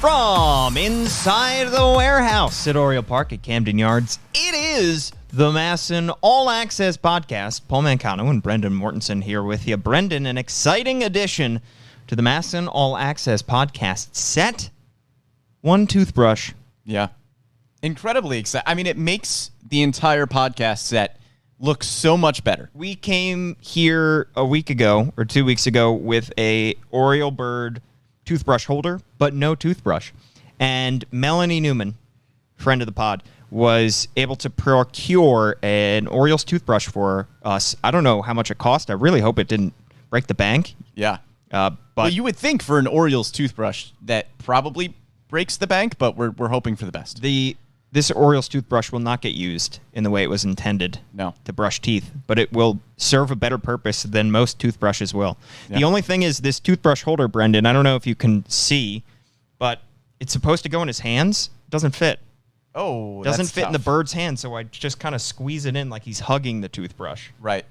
From inside the warehouse at Oriole Park at Camden Yards, it is the MASN All Access Podcast. Paul Mancano and Brendan Mortensen here with you. Brendan, an exciting addition to the MASN All Access Podcast set. One toothbrush. Yeah. Incredibly exciting. I mean, it makes the entire podcast set look so much better. We came here a week ago or 2 weeks ago with a Oriole Bird toothbrush holder, but no toothbrush. And Melanie Newman, friend of the pod, was able to procure an Orioles toothbrush for us. I don't know how much it cost. I really hope it didn't break the bank. Yeah. But well, you would think for an Orioles toothbrush that probably breaks the bank, but we're hoping for the best. This Orioles toothbrush will not get used in the way it was intended to brush teeth, but it will serve a better purpose than most toothbrushes will. Yeah. The only thing is this toothbrush holder, Brendan, I don't know if you can see, but it's supposed to go in his hands. It doesn't fit. Oh, doesn't that's fit tough. in the bird's hand, so I just kind of squeeze it in like he's hugging the toothbrush. Right.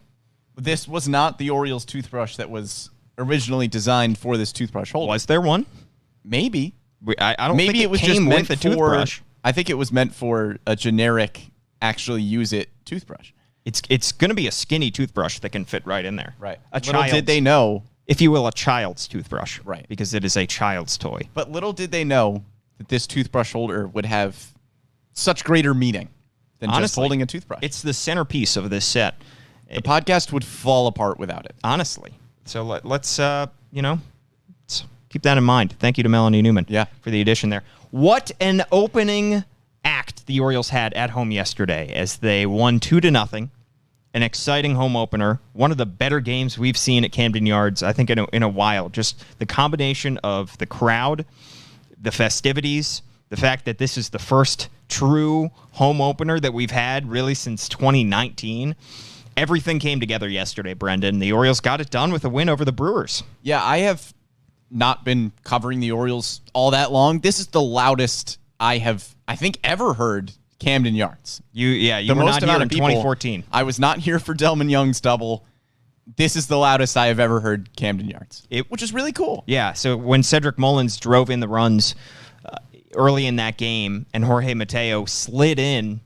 This was not the Orioles toothbrush that was originally designed for this toothbrush holder. Was there one? Maybe. I don't Maybe think it was came just meant with a for, toothbrush. I think it was meant for a generic, actually use it toothbrush. It's going to be a skinny toothbrush that can fit right in there. Right. Little did they know, if you will, a child's toothbrush. Right. Because it is a child's toy. But little did they know that this toothbrush holder would have such greater meaning than Honestly, just holding a toothbrush. It's the centerpiece of this set. The podcast would fall apart without it. Honestly. So let's keep that in mind. Thank you to Melanie Newman for the addition there. What an opening act the Orioles had at home yesterday as they won 2-0. An exciting home opener. One of the better games we've seen at Camden Yards, I think, in a while. Just the combination of the crowd, the festivities, the fact that this is the first true home opener that we've had really since 2019. Everything came together yesterday, Brendan. The Orioles got it done with a win over the Brewers. Yeah, I have not been covering the Orioles all that long. This is the loudest I think, ever heard Camden Yards. You were not here in 2014. I was not here for Delman Young's double. This is the loudest I have ever heard Camden Yards, which is really cool. Yeah, so when Cedric Mullins drove in the runs early in that game and Jorge Mateo slid in,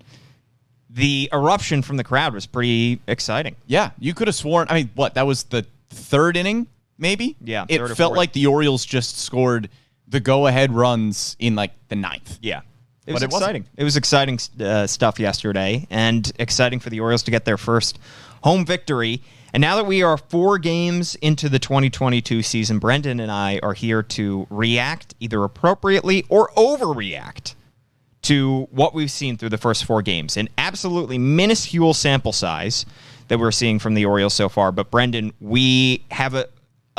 the eruption from the crowd was pretty exciting. Yeah, you could have sworn, that was the third inning, maybe? Yeah. It felt like the Orioles just scored the go-ahead runs in, the ninth. Yeah. It was exciting. It was exciting stuff yesterday, and exciting for the Orioles to get their first home victory. And now that we are 4 games into the 2022 season, Brendan and I are here to react either appropriately or overreact to what we've seen through the first 4 games. An absolutely minuscule sample size that we're seeing from the Orioles so far. But, Brendan, we have a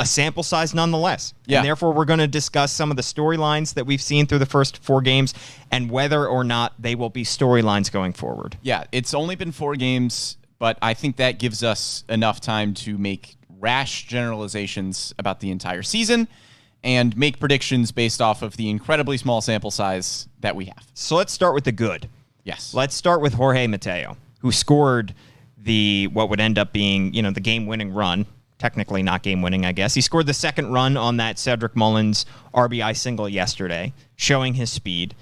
sample size nonetheless. Yeah. And therefore, we're going to discuss some of the storylines that we've seen through the first 4 games and whether or not they will be storylines going forward. Yeah, it's only been 4 games, but I think that gives us enough time to make rash generalizations about the entire season and make predictions based off of the incredibly small sample size that we have. So let's start with the good. Yes. Let's start with Jorge Mateo, who scored what would end up being, the game-winning run. Technically not game-winning, I guess. He scored the second run on that Cedric Mullins RBI single yesterday, showing his speed.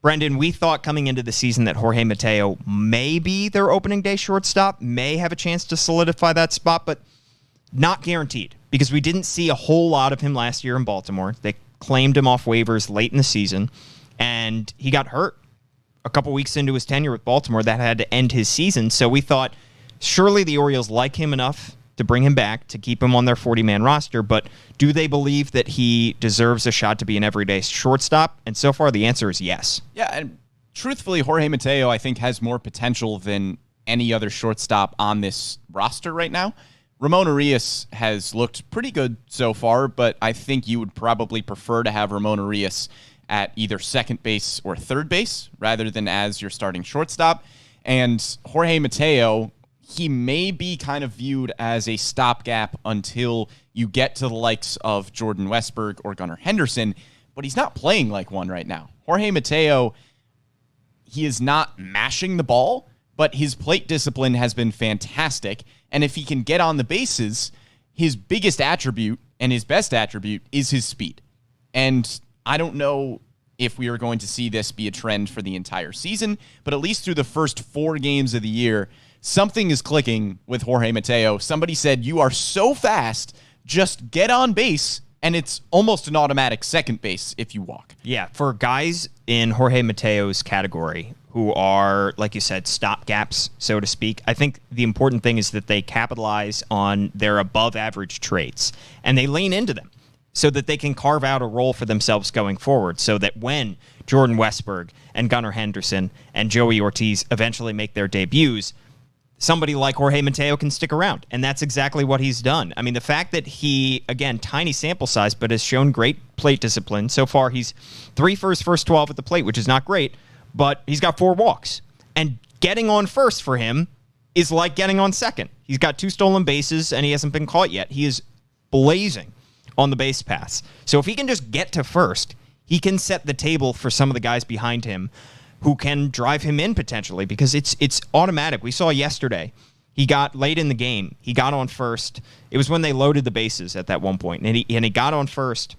Brendan, we thought coming into the season that Jorge Mateo may be their opening day shortstop, may have a chance to solidify that spot, but not guaranteed, because we didn't see a whole lot of him last year in Baltimore. They claimed him off waivers late in the season, and he got hurt a couple weeks into his tenure with Baltimore. That had to end his season, so we thought surely the Orioles like him enough to bring him back, to keep him on their 40-man roster, but do they believe that he deserves a shot to be an everyday shortstop? And so far, the answer is yes. Yeah, and truthfully, Jorge Mateo, I think, has more potential than any other shortstop on this roster right now. Ramon Urias has looked pretty good so far, but I think you would probably prefer to have Ramon Urias at either second base or third base rather than as your starting shortstop. And Jorge Mateo, he may be kind of viewed as a stopgap until you get to the likes of Jordan Westberg or Gunnar Henderson, but he's not playing like one right now. Jorge Mateo, he is not mashing the ball, but his plate discipline has been fantastic. And if he can get on the bases, his biggest attribute and his best attribute is his speed. And I don't know if we are going to see this be a trend for the entire season, but at least through the first 4 games of the year, something is clicking with Jorge Mateo. Somebody said, you are so fast, just get on base, and it's almost an automatic second base if you walk. Yeah, for guys in Jorge Mateo's category who are, like you said, stopgaps, so to speak, I think the important thing is that they capitalize on their above-average traits, and they lean into them so that they can carve out a role for themselves going forward, so that when Jordan Westburg and Gunnar Henderson and Joey Ortiz eventually make their debuts, somebody like Jorge Mateo can stick around. And that's exactly what he's done. I mean, the fact that he, again, tiny sample size, but has shown great plate discipline. So far, he's 3 for his first 12 at the plate, which is not great, but he's got 4 walks. And getting on first for him is like getting on second. He's got 2 stolen bases, and he hasn't been caught yet. He is blazing on the base paths. So if he can just get to first, he can set the table for some of the guys behind him who can drive him in potentially, because it's automatic. We saw yesterday, he got late in the game. He got on first. It was when they loaded the bases at that one point, and he got on first,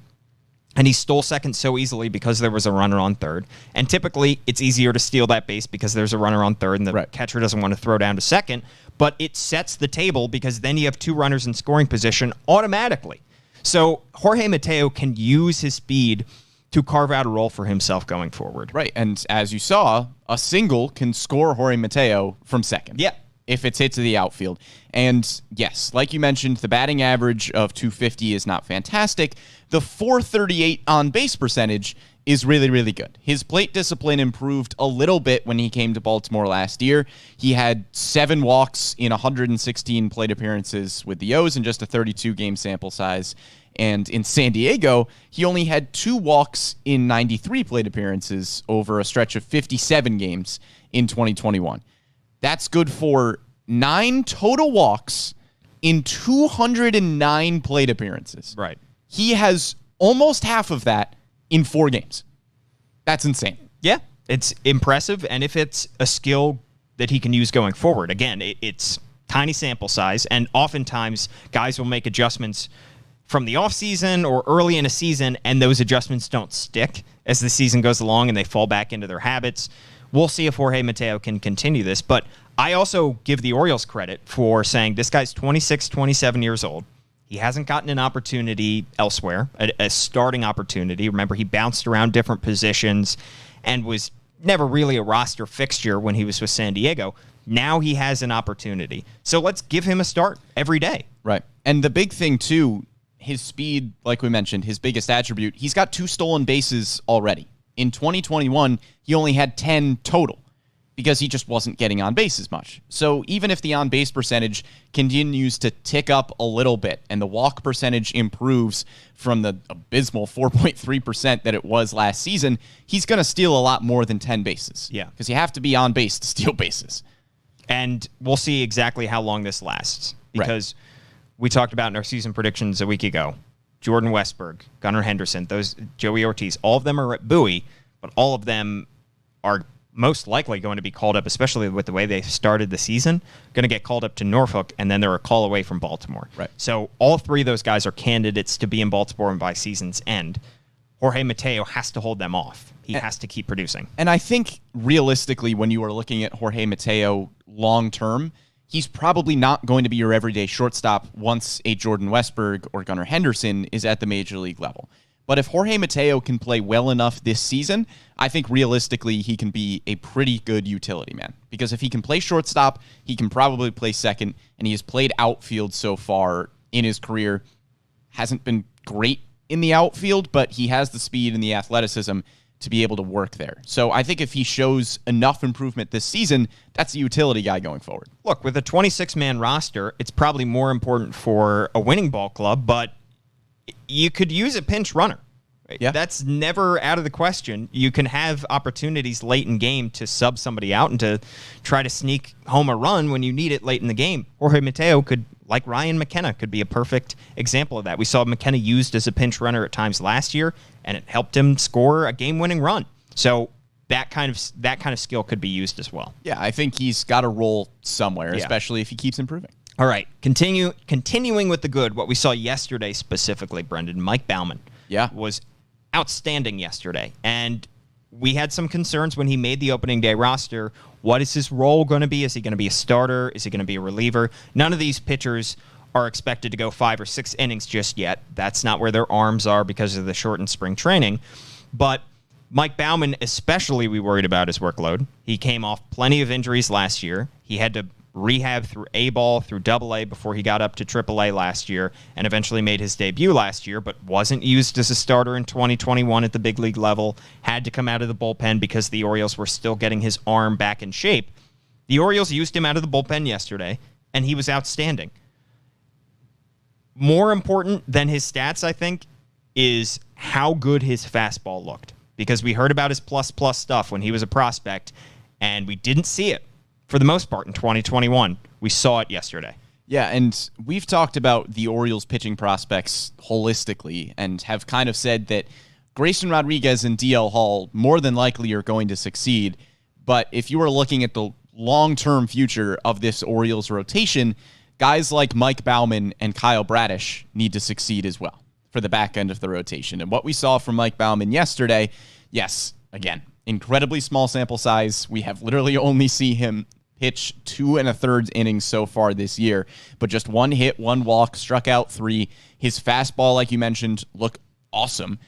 and he stole second so easily because there was a runner on third. And typically, it's easier to steal that base because there's a runner on third, and the catcher doesn't want to throw down to second. But it sets the table because then you have 2 runners in scoring position automatically. So Jorge Mateo can use his speed to carve out a role for himself going forward. Right, and as you saw, a single can score Jorge Mateo from second. Yeah. If it's hit to the outfield. And yes, like you mentioned, the batting average of 250 is not fantastic. The 438 on-base percentage is really, really good. His plate discipline improved a little bit when he came to Baltimore last year. He had 7 walks in 116 plate appearances with the O's and just a 32-game sample size. And in San Diego, he only had 2 walks in 93 plate appearances over a stretch of 57 games in 2021. That's good for 9 total walks in 209 plate appearances. Right. He has almost half of that in 4 games. That's insane. Yeah, it's impressive. And if it's a skill that he can use going forward, again, it's tiny sample size. And oftentimes guys will make adjustments from the offseason or early in a season, and those adjustments don't stick as the season goes along and they fall back into their habits. We'll see if Jorge Mateo can continue this. But I also give the Orioles credit for saying this guy's 26, 27 years old. He hasn't gotten an opportunity elsewhere, a starting opportunity. Remember, he bounced around different positions and was never really a roster fixture when he was with San Diego. Now he has an opportunity. So let's give him a start every day. Right. And the big thing, too, his speed, like we mentioned, his biggest attribute, he's got 2 stolen bases already. In 2021, he only had 10 total because he just wasn't getting on base as much. So even if the on-base percentage continues to tick up a little bit and the walk percentage improves from the abysmal 4.3% that it was last season, he's going to steal a lot more than 10 bases. Yeah. Because you have to be on base to steal bases. And we'll see exactly how long this lasts. Because we talked about in our season predictions a week ago, Jordan Westburg, Gunnar Henderson, those Joey Ortiz, all of them are at Bowie, but all of them are most likely going to be called up, especially with the way they started the season, going to get called up to Norfolk, and then they're a call away from Baltimore. Right. So all 3 of those guys are candidates to be in Baltimore by season's end. Jorge Mateo has to hold them off. He has to keep producing. And I think realistically, when you are looking at Jorge Mateo long-term, he's probably not going to be your everyday shortstop once a Jordan Westburg or Gunnar Henderson is at the major league level. But if Jorge Mateo can play well enough this season, I think realistically he can be a pretty good utility man. Because if he can play shortstop, he can probably play second, and he has played outfield so far in his career. Hasn't been great in the outfield, but he has the speed and the athleticism to be able to work there. So I think if he shows enough improvement this season, that's a utility guy going forward. Look, with a 26-man roster, it's probably more important for a winning ball club, but you could use a pinch runner. Yeah. That's never out of the question. You can have opportunities late in game to sub somebody out and to try to sneak home a run when you need it late in the game. Jorge Mateo could, like Ryan McKenna, could be a perfect example of that. We saw McKenna used as a pinch runner at times last year, and it helped him score a game-winning run. So that kind of skill could be used as well. Yeah, I think he's got a role somewhere, especially if he keeps improving. All right, continuing with the good, what we saw yesterday specifically, Brendan, Mike Baumann was outstanding yesterday. And we had some concerns when he made the opening day roster. What is his role going to be? Is he going to be a starter? Is he going to be a reliever? None of these pitchers are expected to go 5 or 6 innings just yet. That's not where their arms are because of the shortened spring training. But Mike Baumann, especially, we worried about his workload. He came off plenty of injuries last year. He had to rehab through A-ball, through Double-A before he got up to Triple-A last year and eventually made his debut last year, but wasn't used as a starter in 2021 at the big league level, had to come out of the bullpen because the Orioles were still getting his arm back in shape. The Orioles used him out of the bullpen yesterday, and he was outstanding. More important than his stats, I think, is how good his fastball looked, because we heard about his plus-plus stuff when he was a prospect, and we didn't see it for the most part in 2021. We saw it yesterday. Yeah, and we've talked about the Orioles pitching prospects holistically and have kind of said that Grayson Rodriguez and DL Hall more than likely are going to succeed. But if you are looking at the long-term future of this Orioles rotation, guys like Mike Baumann and Kyle Bradish need to succeed as well for the back end of the rotation. And what we saw from Mike Baumann yesterday, yes, again, incredibly small sample size. We have literally only seen him pitch 2 1/3 innings so far this year, but just 1 hit, 1 walk, struck out 3. His fastball, like you mentioned, looked awesome.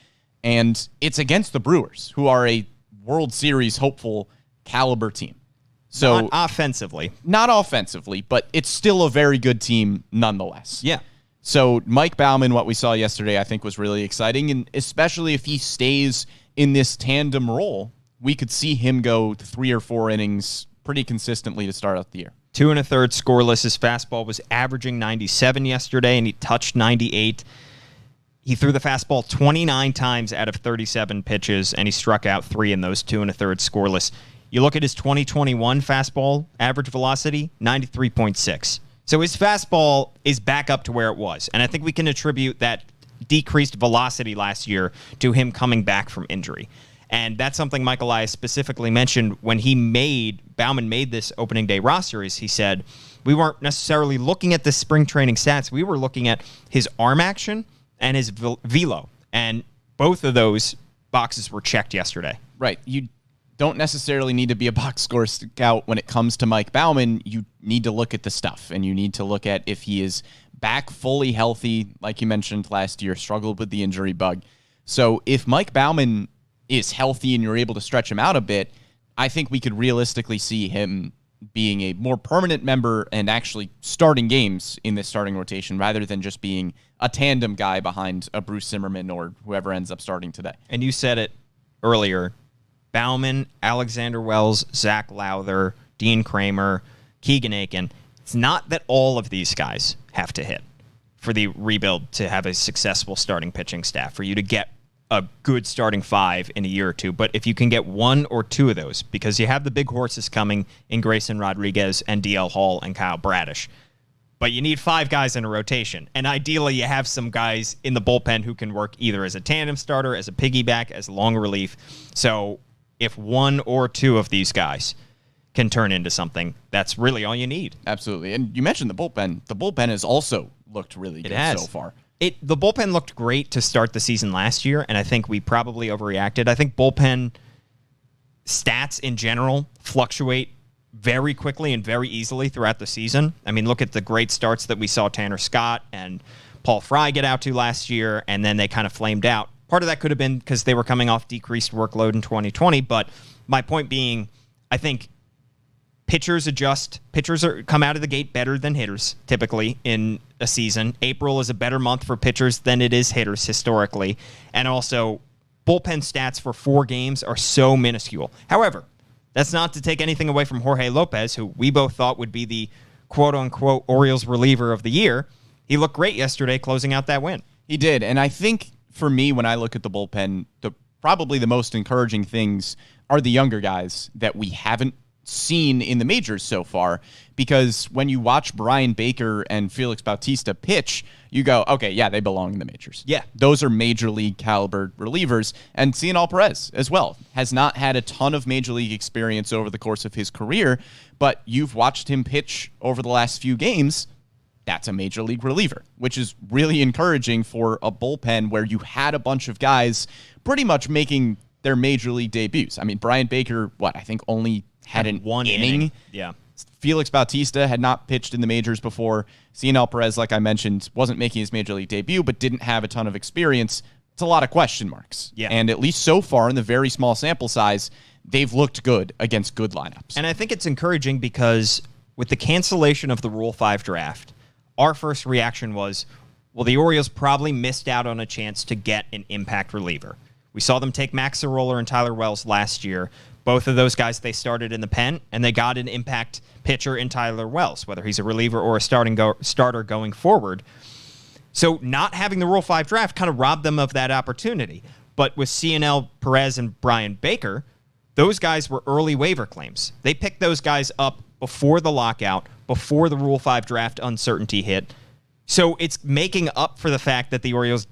And it's against the Brewers, who are a World Series hopeful caliber team. So Not offensively, but it's still a very good team nonetheless. yeah. So Mike Baumann, what we saw yesterday, I think was really exciting, and especially if he stays in this tandem role, we could see him go 3 or 4 innings pretty consistently to start out the year. 2 1/3 scoreless. His fastball was averaging 97 yesterday, and he touched 98. He threw the fastball 29 times out of 37 pitches, and he struck out 3 in those 2 1/3 scoreless. You look at his 2021 fastball average velocity, 93.6. So his fastball is back up to where it was, and I think we can attribute that decreased velocity last year to him coming back from injury. And that's something Mike Elias specifically mentioned when Baumann made this opening day roster, is he said, we weren't necessarily looking at the spring training stats. We were looking at his arm action and his velo. And both of those boxes were checked yesterday. Right. You don't necessarily need to be a box score scout when it comes to Mike Baumann. You need to look at the stuff, and you need to look at if he is back fully healthy. Like you mentioned last year, struggled with the injury bug. So if Mike Baumann is healthy and you're able to stretch him out a bit, I think we could realistically see him being a more permanent member and actually starting games in this starting rotation rather than just being a tandem guy behind a Bruce Zimmermann or whoever ends up starting today. And you said it earlier, Baumann, Alexander Wells, Zach Lowther, Dean Kramer, Keegan Aiken. It's not that all of these guys have to hit for the rebuild to have a successful starting pitching staff, for you to get a good starting 5 in a year or two. But if you can get 1 or 2 of those, because you have the big horses coming in Grayson Rodriguez and DL Hall and Kyle Bradish, but you need 5 guys in a rotation. And ideally, you have some guys in the bullpen who can work either as a tandem starter, as a piggyback, as long relief. So if 1 or 2 of these guys can turn into something, that's really all you need. Absolutely. And you mentioned the bullpen. The bullpen has also looked really good so far. The bullpen looked great to start the season last year, and I think we probably overreacted. I think bullpen stats in general fluctuate very quickly and very easily throughout the season. I mean, look at the great starts that we saw Tanner Scott and Paul Fry get out to last year, and then they kind of flamed out. Part of that could have been because they were coming off decreased workload in 2020, but my point being, I think pitchers adjust. Pitchers come out of the gate better than hitters, typically, in a season. April is a better month for pitchers than it is hitters, historically. And also, bullpen stats for 4 games are so minuscule. However, that's not to take anything away from Jorge Lopez, who we both thought would be the quote-unquote Orioles reliever of the year. He looked great yesterday, closing out that win. He did, and I think, for me, when I look at the bullpen, probably the most encouraging things are the younger guys that we haven't seen in the majors so far, because when you watch Brian Baker and Felix Bautista pitch, you go, okay, yeah, they belong in the majors. Yeah. Those are major league caliber relievers. And Cionel Perez as well has not had a ton of major league experience over the course of his career, but you've watched him pitch over the last few games. that's a major league reliever, which is really encouraging for a bullpen where you had a bunch of guys pretty much making their major league debuts. I mean, Brian Baker, I think only had an one inning. Yeah. Felix Bautista had not pitched in the majors before. Cianel Perez, like I mentioned, wasn't making his major league debut, but didn't have a ton of experience. It's a lot of question marks. Yeah. And at least so far in the very small sample size, they've looked good against good lineups. And I think it's encouraging because with the cancellation of the Rule 5 draft, our first reaction was, well, the Orioles probably missed out on a chance to get an impact reliever. We saw them take Max Sorolla and Tyler Wells last year. Both of those guys, they started in the pen, and they got an impact pitcher in Tyler Wells, whether he's a reliever or a starter going forward. So not having the Rule 5 draft kind of robbed them of that opportunity. But with Cianel Perez and Brian Baker, those guys were early waiver claims. They picked those guys up before the lockout, before the Rule 5 draft uncertainty hit. So it's making up for the fact that the Orioles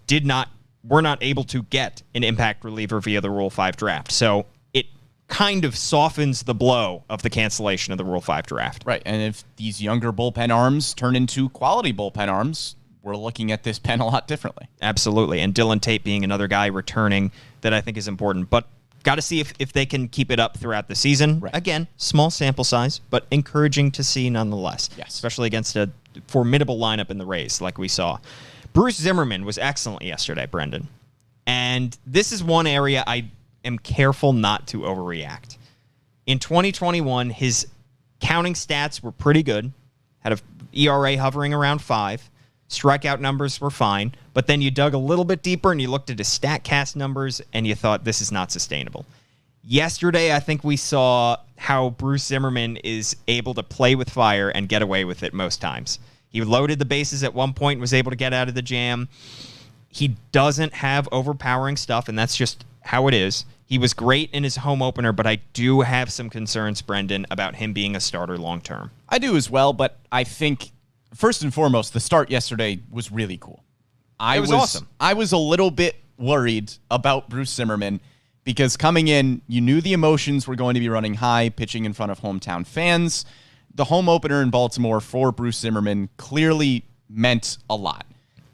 were not able to get an impact reliever via the Rule 5 draft. So it kind of softens the blow of the cancellation of the Rule 5 draft. Right, and if these younger bullpen arms turn into quality bullpen arms, we're looking at this pen a lot differently. Absolutely, and Dylan Tate being another guy returning that I think is important. But got to see if they can keep it up throughout the season. Right. Again, small sample size, but encouraging to see nonetheless. Yes. Especially against a formidable lineup in the Rays like we saw. Bruce Zimmermann was excellent yesterday, Brendan. And this is one area I am careful not to overreact. In 2021, his counting stats were pretty good. Had a ERA hovering around 5. Strikeout numbers were fine. But then you dug a little bit deeper and you looked at his StatCast numbers and you thought, this is not sustainable. Yesterday, I think we saw how Bruce Zimmermann is able to play with fire and get away with it most times. He loaded the bases at one point and was able to get out of the jam. He doesn't have overpowering stuff, and that's just how it is. He was great in his home opener, but I do have some concerns, Brendan, about him being a starter long-term. I do as well, but I think, first and foremost, the start yesterday was really cool. It was awesome. I was a little bit worried about Bruce Zimmermann because coming in, you knew the emotions were going to be running high, pitching in front of hometown fans. The home opener in Baltimore for Bruce Zimmermann clearly meant a lot,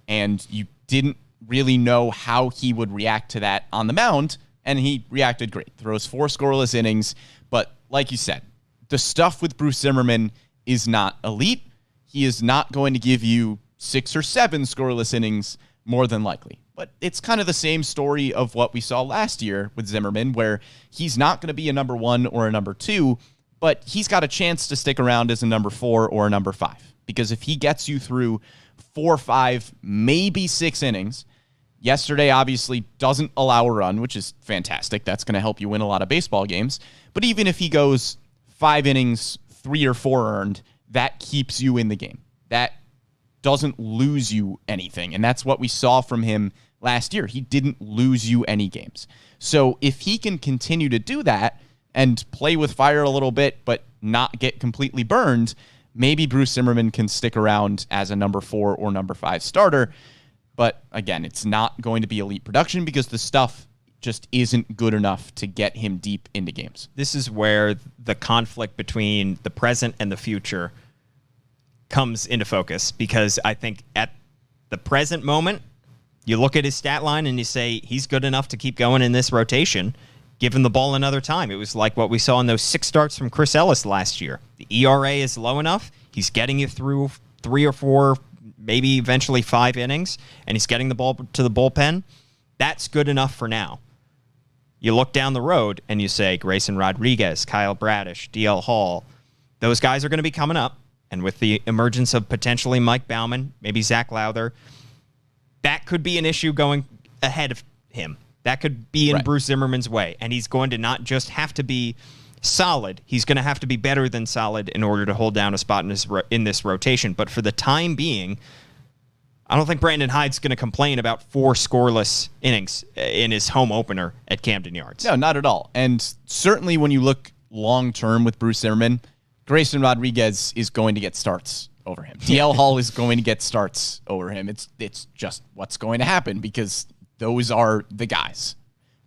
and you didn't really know how he would react to that on the mound, and he reacted great. Throws 4 scoreless innings, but like you said, the stuff with Bruce Zimmermann is not elite. He is not going to give you 6 or 7 scoreless innings more than likely. But it's kind of the same story of what we saw last year with Zimmermann, where he's not going to be a number 1 or a number 2, but he's got a chance to stick around as a number 4 or a number 5. Because if he gets you through 4, 5, maybe 6 innings, yesterday obviously doesn't allow a run, which is fantastic. That's going to help you win a lot of baseball games. But even if he goes 5 innings, 3 or 4 earned, that keeps you in the game. That doesn't lose you anything. And that's what we saw from him last year. He didn't lose you any games. So if he can continue to do that and play with fire a little bit, but not get completely burned, maybe Bruce Zimmermann can stick around as a number 4 or number 5 starter. But again, it's not going to be elite production because the stuff just isn't good enough to get him deep into games. This is where the conflict between the present and the future comes into focus, because I think at the present moment, you look at his stat line and you say he's good enough to keep going in this rotation. Give him the ball another time. It was like what we saw in those 6 starts from Chris Ellis last year. The ERA is low enough. He's getting you through 3 or 4, maybe eventually 5 innings, and he's getting the ball to the bullpen. That's good enough for now. You look down the road and you say Grayson Rodriguez, Kyle Bradish, DL Hall, those guys are going to be coming up. And with the emergence of potentially Mike Baumann, maybe Zach Lowther, that could be an issue going ahead of him. That could be in Bruce Zimmermann's way. And he's going to not just have to be solid, he's going to have to be better than solid in order to hold down a spot in this rotation. But for the time being, I don't think Brandon Hyde's going to complain about 4 scoreless innings in his home opener at Camden Yards. No, not at all. And certainly when you look long-term with Bruce Zimmermann, Grayson Rodriguez is going to get starts over him. DL Hall is going to get starts over him. It's just what's going to happen because those are the guys.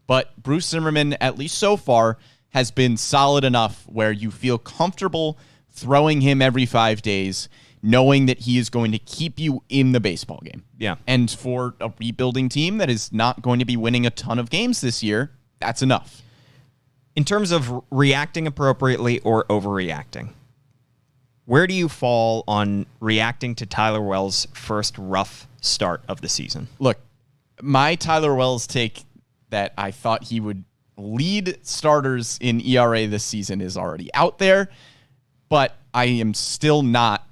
But Bruce Zimmermann, at least so far, has been solid enough where you feel comfortable throwing him every 5 days, knowing that he is going to keep you in the baseball game. Yeah. And for a rebuilding team that is not going to be winning a ton of games this year, that's enough. In terms of reacting appropriately or overreacting, where do you fall on reacting to Tyler Wells' first rough start of the season? Look, my Tyler Wells take that I thought he would lead starters in ERA this season is already out there, but I am still not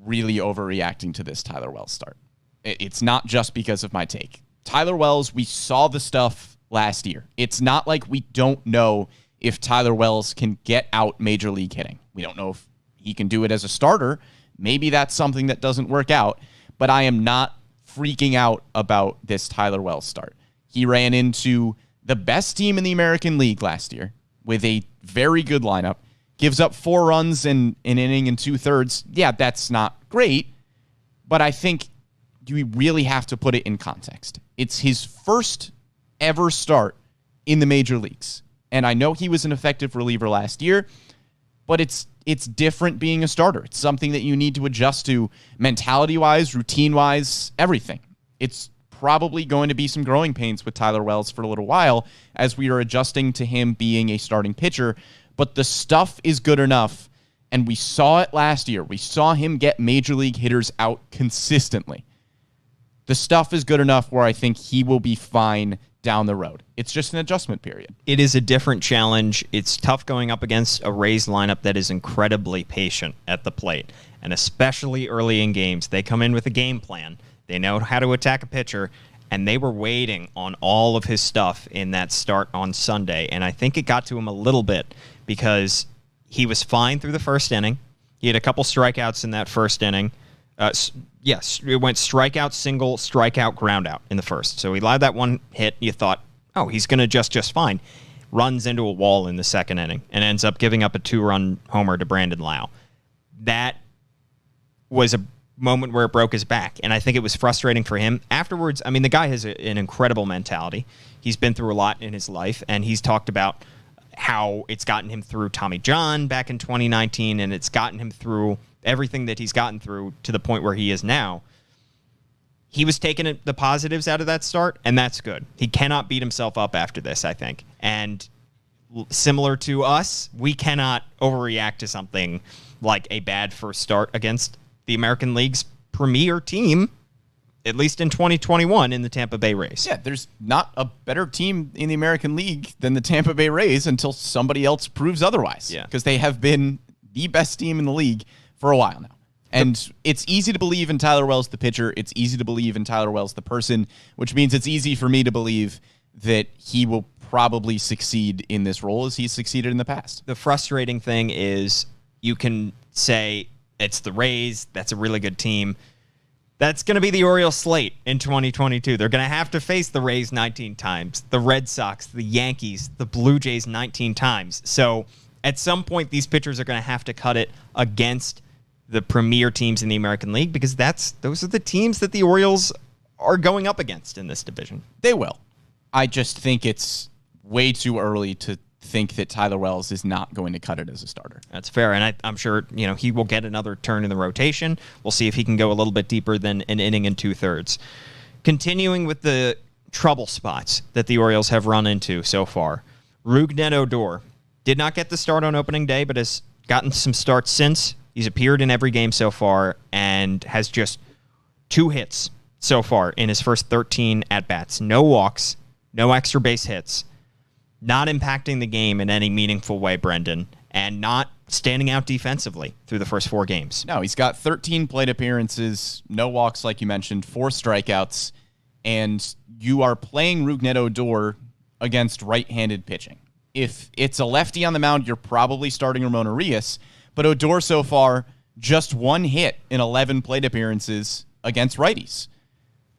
really overreacting to this Tyler Wells start. It's not just because of my take. Tyler Wells, we saw the stuff last year. It's not like we don't know if Tyler Wells can get out major league hitting. We don't know if he can do it as a starter. Maybe that's something that doesn't work out, but I am not freaking out about this Tyler Wells start. He ran into the best team in the American League last year with a very good lineup, gives up 4 runs in an inning and 2/3. Yeah, that's not great, but I think you really have to put it in context. It's his first ever start in the major leagues. And I know he was an effective reliever last year, but it's different being a starter. It's something that you need to adjust to mentality-wise, routine-wise, everything. It's probably going to be some growing pains with Tyler Wells for a little while as we are adjusting to him being a starting pitcher. But the stuff is good enough, and we saw it last year. We saw him get major league hitters out consistently. The stuff is good enough where I think he will be fine down the road. It's just an adjustment period. It is a different challenge. It's tough going up against a Rays lineup that is incredibly patient at the plate, and especially early in games. They come in with a game plan. They know how to attack a pitcher, and they were waiting on all of his stuff in that start on Sunday, and I think it got to him a little bit because he was fine through the first inning. He had a couple strikeouts in that first inning. Yes, it went strikeout, single, strikeout, ground out in the first. So he allowed that one hit. You thought, oh, he's going to just fine. Runs into a wall in the second inning and ends up giving up a 2-run homer to Brandon Lau. That was a moment where it broke his back, and I think it was frustrating for him. Afterwards, I mean, the guy has an incredible mentality. He's been through a lot in his life, and he's talked about how it's gotten him through Tommy John back in 2019, and it's gotten him through everything that he's gotten through to the point where he is now. He was taking the positives out of that start, and that's good. He cannot beat himself up after this, I think. And similar to us, we cannot overreact to something like a bad first start against the American League's premier team, at least in 2021, in the Tampa Bay Rays. Yeah, there's not a better team in the American League than the Tampa Bay Rays until somebody else proves otherwise. Yeah. Because they have been the best team in the league for a while now. And it's easy to believe in Tyler Wells, the pitcher. It's easy to believe in Tyler Wells, the person, which means it's easy for me to believe that he will probably succeed in this role as he's succeeded in the past. The frustrating thing is you can say it's the Rays. That's a really good team. That's going to be the Orioles slate in 2022. They're going to have to face the Rays 19 times, the Red Sox, the Yankees, the Blue Jays 19 times. So at some point, these pitchers are going to have to cut it against the premier teams in the American League because those are the teams that the Orioles are going up against in this division. They will. I just think it's way too early to think that Tyler Wells is not going to cut it as a starter. That's fair, and I'm sure he will get another turn in the rotation. We'll see if he can go a little bit deeper than an inning and 2/3. Continuing with the trouble spots that the Orioles have run into so far, Rougned Odor did not get the start on opening day, but has gotten some starts since. He's appeared in every game so far and has just 2 hits so far in his first 13 at-bats. No walks, no extra base hits, not impacting the game in any meaningful way, Brendan, and not standing out defensively through the first 4 games. No, he's got 13 plate appearances, no walks like you mentioned, 4 strikeouts, and you are playing Rougned Odor against right-handed pitching. If it's a lefty on the mound, you're probably starting Ramon Urias, but Odor so far, just 1 hit in 11 plate appearances against righties.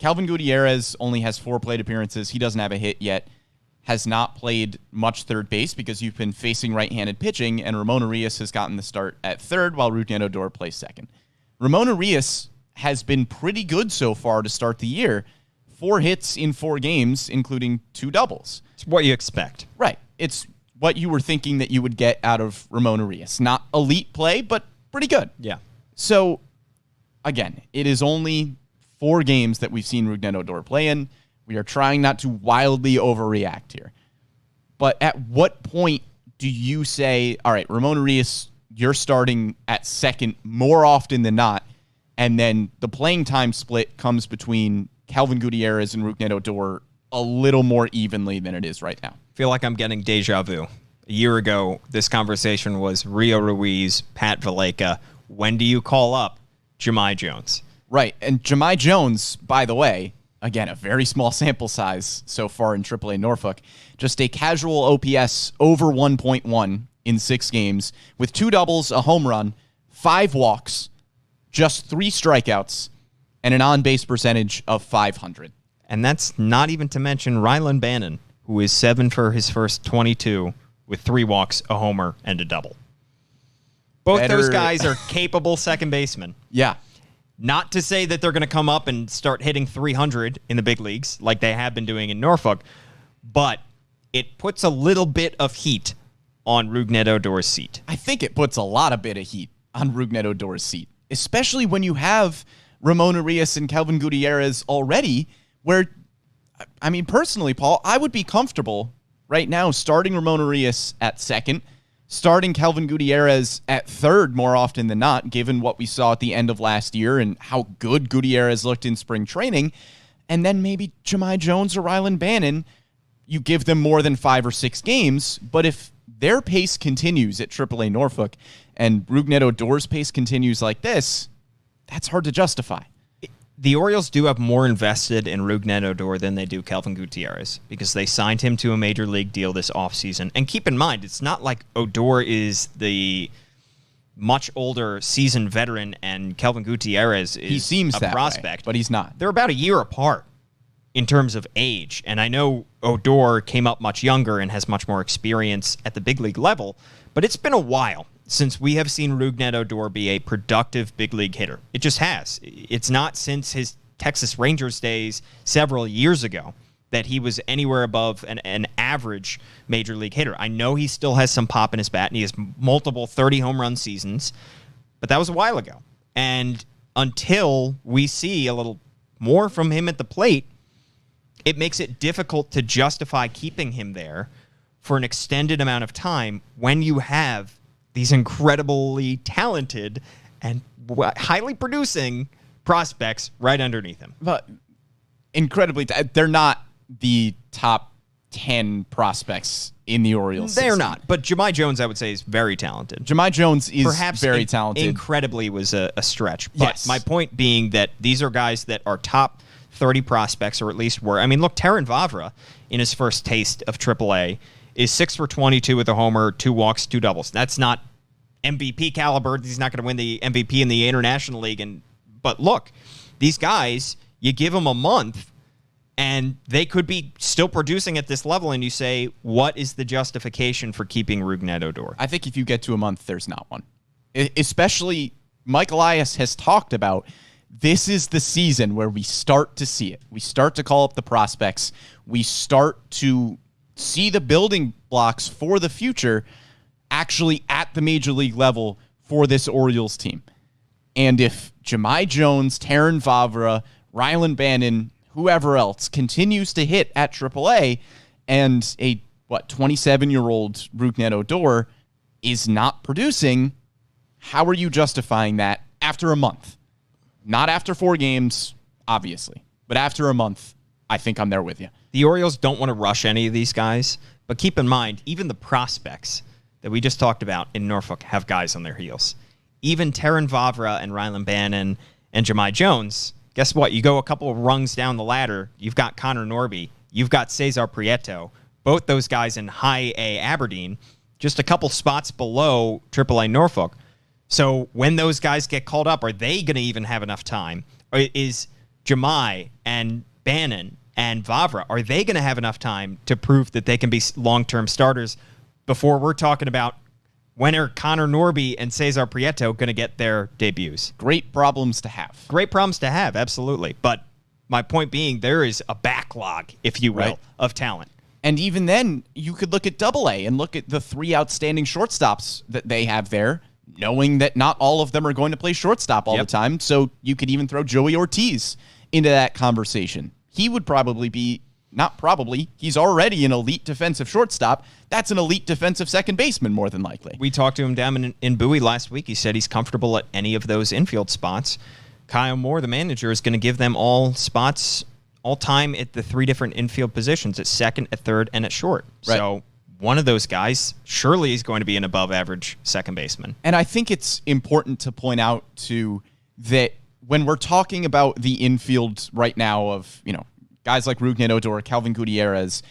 Calvin Gutierrez only has 4 plate appearances. He doesn't have a hit yet. Has not played much third base because you've been facing right-handed pitching, and Ramon Urias has gotten the start at third while Rougned Odor plays second. Ramon Urias has been pretty good so far to start the year. 4 hits in 4 games, including 2 doubles. It's what you expect. Right. It's what you were thinking that you would get out of Ramon Urias. Not elite play, but pretty good. Yeah. So again, it is only 4 games that we've seen Rougned Odor play in. We are trying not to wildly overreact here. But at what point do you say, all right, Ramon Urias, you're starting at second more often than not, and then the playing time split comes between Kelvin Gutierrez and Rougned Odor a little more evenly than it is right now? I feel like I'm getting deja vu. A year ago, this conversation was Rio Ruiz, Pat Valaika. When do you call up Jahmai Jones? Right, and Jahmai Jones, by the way, again, a very small sample size so far in AAA Norfolk, just a casual OPS over 1.1 in 6 games with 2 doubles, a home run, 5 walks, just 3 strikeouts, and an on-base percentage of .500. And that's not even to mention Rylan Bannon, who is 7 for his first 22 with 3 walks, a homer, and a double. Both those guys are capable second basemen. Yeah. Not to say that they're going to come up and start hitting 300 in the big leagues like they have been doing in Norfolk, but it puts a little bit of heat on Rougned Odor's seat. I think it puts a lot of bit of heat on Rougned Odor's seat, especially when you have Ramon Urias and Kelvin Gutierrez already, where, I mean, personally, Paul, I would be comfortable right now starting Ramon Urias at second, starting Kelvin Gutierrez at third more often than not, given what we saw at the end of last year and how good Gutierrez looked in spring training, and then maybe Jahmai Jones or Rylan Bannon, you give them more than 5 or 6 games, but if their pace continues at AAA Norfolk and Rougned Odor's pace continues like this, that's hard to justify. The Orioles do have more invested in Rougned Odor than they do Kelvin Gutierrez because they signed him to a major league deal this offseason. And keep in mind, it's not like Odor is the much older seasoned veteran and Kelvin Gutierrez is he seems a that prospect. Way, but he's not. They're about a year apart in terms of age. And I know Odor came up much younger and has much more experience at the big league level, but it's been a while since we have seen Rougned Odor be a productive big league hitter. It just has. It's not since his Texas Rangers days several years ago that he was anywhere above an average major league hitter. I know he still has some pop in his bat, and he has multiple 30 home run seasons, but that was a while ago. And until we see a little more from him at the plate, it makes it difficult to justify keeping him there for an extended amount of time when you have these incredibly talented and highly producing prospects right underneath him. But they're not the top 10 prospects in the Orioles They're system. not. But Jahmai Jones, I would say, is very talented. Jahmai Jones is perhaps very talented. Incredibly was a stretch. But yes. My point being that these are guys that are top 30 prospects, or at least were. I mean, look, Terrin Vavra, in his first taste of AAA, is 6 for 22 with a homer, 2 walks, 2 doubles. That's not MVP caliber. He's not going to win the MVP in the International League. But look, these guys, you give them a month, and they could be still producing at this level, and you say, what is the justification for keeping Rougned Odor? I think if you get to a month, there's not one. Especially, Mike Elias has talked about this is the season where we start to see it. We start to call up the prospects. We start to see the building blocks for the future actually at the major league level for this Orioles team. And if Jahmai Jones, Terrin Vavra, Rylan Bannon, whoever else continues to hit at AAA, and a 27-year-old Rougned Odor is not producing, how are you justifying that after a month? Not after 4 games, obviously, but after a month, I think I'm there with you. The Orioles don't want to rush any of these guys, but keep in mind, even the prospects that we just talked about in Norfolk have guys on their heels. Even Terrin Vavra and Rylan Bannon and Jahmai Jones, guess what? You go a couple of rungs down the ladder, you've got Connor Norby, you've got Cesar Prieto, both those guys in high A Aberdeen, just a couple spots below AAA Norfolk. So when those guys get called up, are they going to even have enough time? Or is Jahmai and Bannon and Vavra, are they going to have enough time to prove that they can be long-term starters before we're talking about when are Connor Norby and Cesar Prieto going to get their debuts? Great problems to have. Great problems to have, absolutely. But my point being, there is a backlog, if you will, right, of talent. And even then, you could look at AA and look at the 3 outstanding shortstops that they have there. knowing that not all of them are going to play shortstop all the time. So you could even throw Joey Ortiz into that conversation. He would probably be, not probably, he's already an elite defensive shortstop. That's an elite defensive second baseman, more than likely. We talked to him down in Bowie last week. He said he's comfortable at any of those infield spots. Kyle Moore, the manager, is going to give them all spots, all time at the 3 different infield positions, at second, at third, and at short. Right. So one of those guys surely is going to be an above-average second baseman. And I think it's important to point out, too, that when we're talking about the infield right now of, guys like Rougned Odor, Calvin Gutierrez,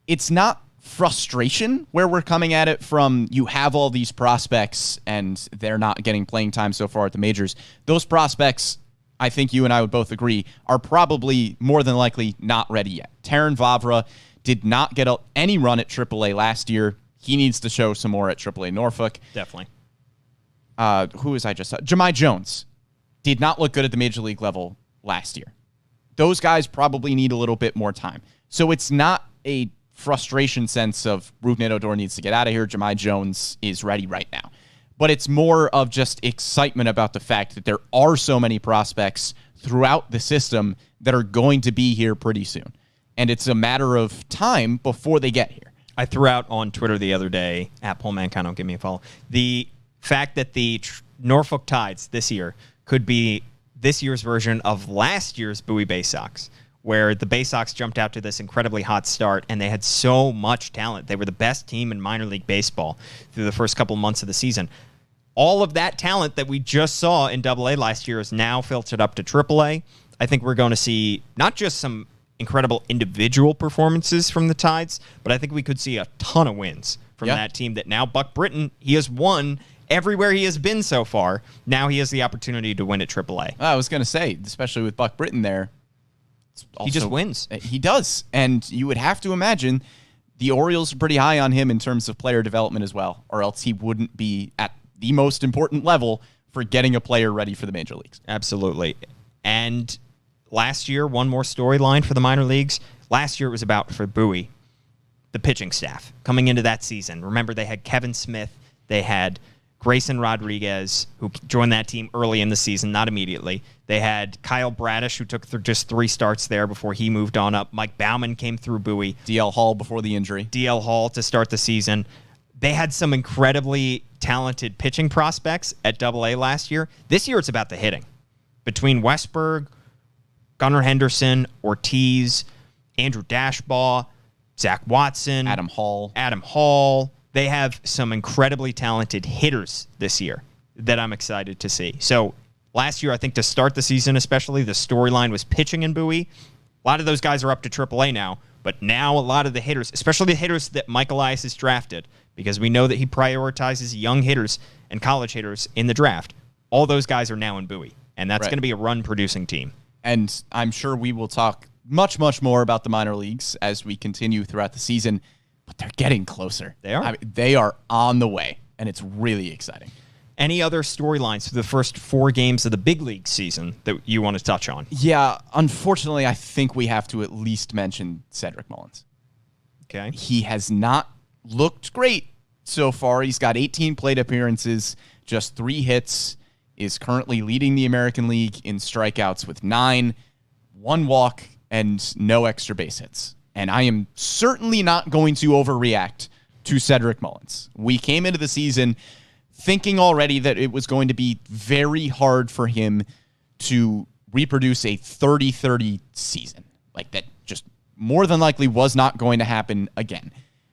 it's not frustration where we're coming at it from. You have all these prospects and they're not getting playing time so far at the majors. Those prospects, I think you and I would both agree, are probably more than likely not ready yet. Taron Vavra did not get any run at AAA last year. He needs to show some more at AAA Norfolk. Definitely. Who was I just? Jahmai Jones did not look good at the major league level last year. Those guys probably need a little bit more time. So it's not a frustration sense of Rougned Odor needs to get out of here. Jahmai Jones is ready right now. But it's more of just excitement about the fact that there are so many prospects throughout the system that are going to be here pretty soon. And it's a matter of time before they get here. I threw out on Twitter the other day, at Paul Mancano, give me a follow, the fact that the Norfolk Tides this year could be this year's version of last year's Bowie Bay Sox, where the Bay Sox jumped out to this incredibly hot start, and they had so much talent. They were the best team in minor league baseball through the first couple months of the season. All of that talent that we just saw in AA last year is now filtered up to AAA. I think we're going to see not just some incredible individual performances from the Tides, but I think we could see a ton of wins from that team that now Buck Britton, he has won everywhere he has been so far. Now he has the opportunity to win at AAA. I was going to say, especially with Buck Britton there, he just wins. He does. And you would have to imagine the Orioles are pretty high on him in terms of player development as well, or else he wouldn't be at the most important level for getting a player ready for the major leagues. Absolutely. And last year, one more storyline for the minor leagues. Last year it was about, for Bowie, the pitching staff coming into that season. Remember, they had Kevin Smith. They had Grayson Rodriguez, who joined that team early in the season, not immediately. They had Kyle Bradish, who took just 3 starts there before he moved on up. Mike Baumann came through Bowie. DL Hall before the injury. DL Hall to start the season. They had some incredibly talented pitching prospects at AA last year. This year, it's about the hitting. Between Westberg, Gunnar Henderson, Ortiz, Andrew Dashbaugh, Zach Watson, Adam Hall. They have some incredibly talented hitters this year that I'm excited to see. So last year, I think to start the season especially, the storyline was pitching in Bowie. A lot of those guys are up to AAA now, but now a lot of the hitters, especially the hitters that Mike Elias has drafted, because we know that he prioritizes young hitters and college hitters in the draft, all those guys are now in Bowie, and that's going to be a run-producing team. And I'm sure we will talk much, much more about the minor leagues as we continue throughout the season, but they're getting closer. They are. I mean, they are on the way, and it's really exciting. Any other storylines for the first 4 games of the big league season that you want to touch on? Yeah, unfortunately, I think we have to at least mention Cedric Mullins. Okay. He has not looked great so far. He's got 18 plate appearances, just 3 hits, is currently leading the American League in strikeouts with 9, 1 walk, and no extra base hits. And I am certainly not going to overreact to Cedric Mullins. We came into the season thinking already that it was going to be very hard for him to reproduce a 30-30 season. Like, that just more than likely was not going to happen again.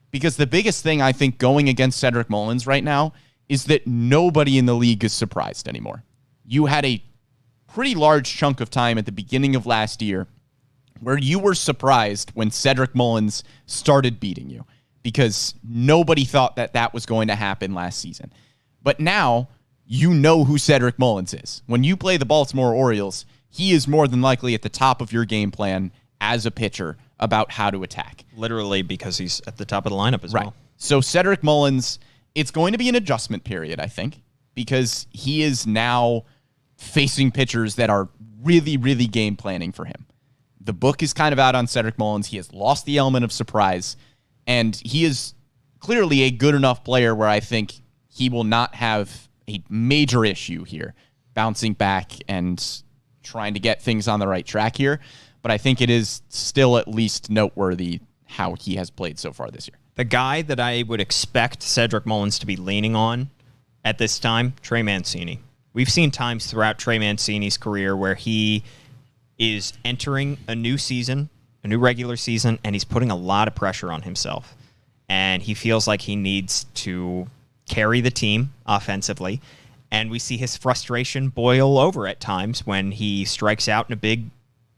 Because the biggest thing I think going against Cedric Mullins right now is that nobody in the league is surprised anymore. You had a pretty large chunk of time at the beginning of last year where you were surprised when Cedric Mullins started beating you, because nobody thought that that was going to happen last season. But now you know who Cedric Mullins is. When you play the Baltimore Orioles, he is more than likely at the top of your game plan as a pitcher about how to attack. Literally, because he's at the top of the lineup as well. So Cedric Mullins, it's going to be an adjustment period, I think, because he is now facing pitchers that are really, really game planning for him. The book is kind of out on Cedric Mullins. He has lost the element of surprise, and he is clearly a good enough player where I think he will not have a major issue here, bouncing back and trying to get things on the right track here. But I think it is still at least noteworthy how he has played so far this year. The guy that I would expect Cedric Mullins to be leaning on at this time, Trey Mancini. We've seen times throughout Trey Mancini's career where he is entering a new season, a new regular season, and he's putting a lot of pressure on himself. And he feels like he needs to carry the team offensively. And we see his frustration boil over at times when he strikes out in a big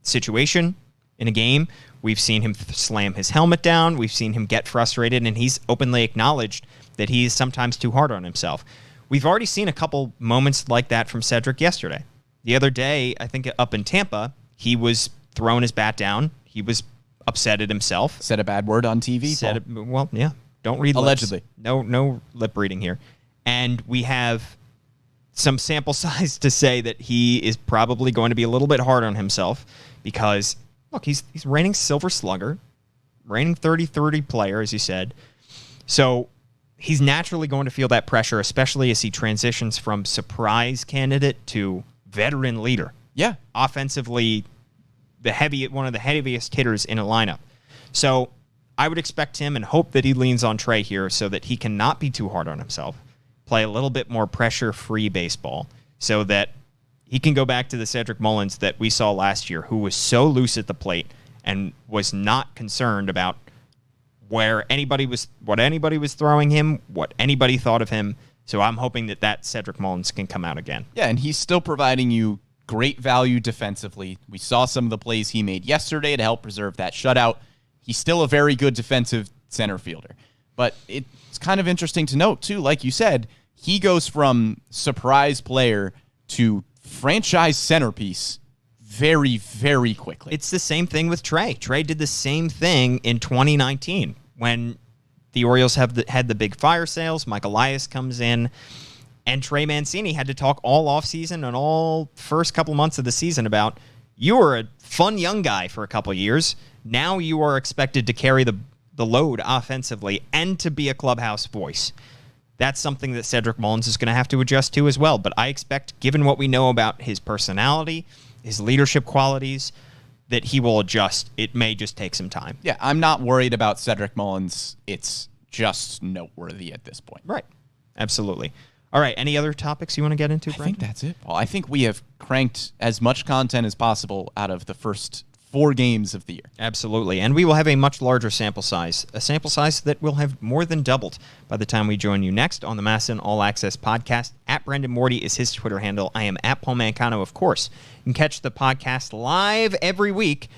situation in a game. We've seen him slam his helmet down. We've seen him get frustrated, and he's openly acknowledged that he is sometimes too hard on himself. We've already seen a couple moments like that from Cedric yesterday. The other day, I think up in Tampa, he was throwing his bat down. He was upset at himself. Said a bad word on TV? Well, yeah. Don't read allegedly. Lips. No lip reading here. And we have some sample size to say that he is probably going to be a little bit hard on himself because, look, he's reigning Silver Slugger, reigning 30-30 player, as you said. So he's naturally going to feel that pressure, especially as he transitions from surprise candidate to veteran leader. Yeah. Offensively, one of the heaviest hitters in a lineup. So I would expect him and hope that he leans on Trey here so that he cannot be too hard on himself, play a little bit more pressure-free baseball so that he can go back to the Cedric Mullins that we saw last year, who was so loose at the plate and was not concerned about what anybody was throwing him, what anybody thought of him. So I'm hoping that Cedric Mullins can come out again. Yeah, and he's still providing you great value defensively. We saw some of the plays he made yesterday to help preserve that shutout. He's still a very good defensive center fielder. But it's kind of interesting to note, too, like you said, he goes from surprise player to franchise centerpiece very, very quickly. It's the same thing with Trey. Trey did the same thing in 2019 when the Orioles had the big fire sales. Mike Elias comes in, and Trey Mancini had to talk all offseason and all first couple months of the season about, you were a fun young guy for a couple years. Now you are expected to carry the load offensively and to be a clubhouse voice. That's something that Cedric Mullins is going to have to adjust to as well. But I expect, given what we know about his personality, his leadership qualities, that he will adjust. It may just take some time. Yeah, I'm not worried about Cedric Mullins. It's just noteworthy at this point. Right. Absolutely. All right. Any other topics you want to get into, Brandon? I think that's it, Paul. I think we have cranked as much content as possible out of the first 4 games of the year. Absolutely. And we will have a much larger sample size, a sample size that will have more than doubled by the time we join you next on the MASN All Access Podcast. At Brendan Morty is his Twitter handle. I am at Paul Mancano, of course. You can catch the podcast live every week,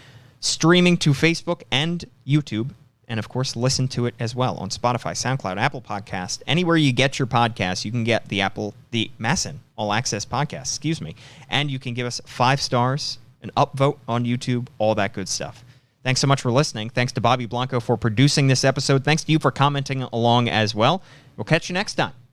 streaming to Facebook and YouTube. And, of course, listen to it as well on Spotify, SoundCloud, Apple Podcast. Anywhere you get your podcasts, you can get the MASN All Access Podcast, And you can give us 5 stars, an upvote on YouTube, all that good stuff. Thanks so much for listening. Thanks to Bobby Blanco for producing this episode. Thanks to you for commenting along as well. We'll catch you next time.